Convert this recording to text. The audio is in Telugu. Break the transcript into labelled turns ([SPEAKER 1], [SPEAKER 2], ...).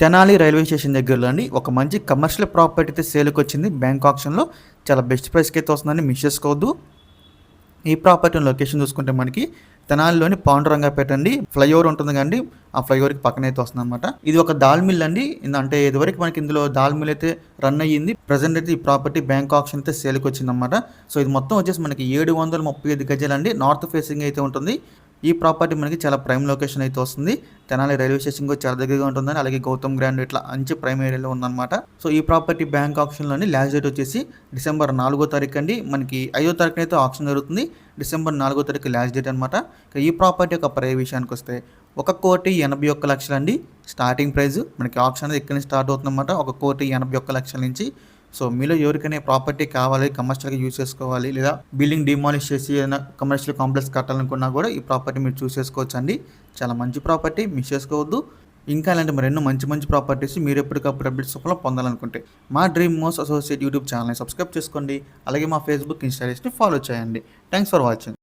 [SPEAKER 1] తెనాలి రైల్వే స్టేషన్ దగ్గరలో అండి ఒక మంచి కమర్షియల్ ప్రాపర్టీ అయితే సేల్కి వచ్చింది. బ్యాంక్ ఆప్షన్లో చాలా బెస్ట్ ప్రైస్కి అయితే వస్తుందని మిస్ చేసుకోవద్దు. ఈ ప్రాపర్టీ లొకేషన్ చూసుకుంటే మనకి తెనాలిలోని పాండురంగపేట అండి. ఫ్లైఓవర్ ఉంటుంది కండి, ఆ ఫ్లైఓవర్కి పక్కన అయితే వస్తుంది అనమాట. ఇది ఒక దాల్ మిల్ అండి. అంటే ఇదివరకు మనకి ఇందులో దాల్ మిల్ అయితే రన్ అయ్యింది. ప్రజెంట్ అయితే ఈ ప్రాపర్టీ బ్యాంక్ ఆప్షన్ అయితే సేల్కి వచ్చింది అనమాట. సో ఇది మొత్తం వచ్చేసి మనకి 735 గజాలండి. నార్త్ ఫేసింగ్ అయితే ఉంటుంది. ఈ ప్రాపర్టీ మనకి చాలా ప్రైమ్ లొకేషన్ అయితే వస్తుంది. తెనాలి రైల్వే స్టేషన్ కూడా చాలా దగ్గరగా ఉంటుందని, అలాగే గౌతమ్ గ్రాండ్ ఇట్లా మంచి ప్రైమ్ ఏరియాలో ఉందన్నమాట. సో ఈ ప్రాపర్టీ బ్యాంక్ ఆప్షన్లోని లాస్ట్ డేట్ వచ్చేసి డిసెంబర్ 4వ తారీఖు అండి. మనకి 5వ తారీఖున అయితే ఆప్షన్ జరుగుతుంది. డిసెంబర్ 4వ తారీఖు లాస్ట్ డేట్ అనమాట. ఈ ప్రాపర్టీ యొక్క ప్రైస్ విషయానికి వస్తే 1,81,00,000 అండి స్టార్టింగ్ ప్రైస్. మనకి ఆప్షన్ అనేది ఇక్కడ నుంచి స్టార్ట్ అవుతుందన్నమాట, 1,81,00,000 నుంచి. సో మీలో ఎవరికైనా ప్రాపర్టీ కావాలి, కమర్షియల్గా యూజ్ చేసుకోవాలి, లేదా బిల్డింగ్ డిమాలిష్ చేసి ఏదైనా కమర్షియల్ కాంప్లెక్స్ కట్టాలనుకున్నా కూడా ఈ ప్రాపర్టీ మీరు చూస్ చేసుకోవచ్చు అండి. చాలా మంచి ప్రాపర్టీ, మిస్ చేసుకోవద్దు. ఇంకా ఇలాంటి మరెన్నో మంచి మంచి ప్రాపర్టీస్ మీరు ఎప్పటికప్పుడు అప్డేట్స్ రూపంలో పొందాలనుకుంటే మా డ్రీమ్ మోస్ అసోసియేట్ యూట్యూబ్ ఛానల్ని సబ్స్క్రైబ్ చేసుకోండి. అలాగే మా ఫేస్బుక్, ఇన్స్టాగ్రామ్ని ఫాలో చేయండి. Thanks for watching.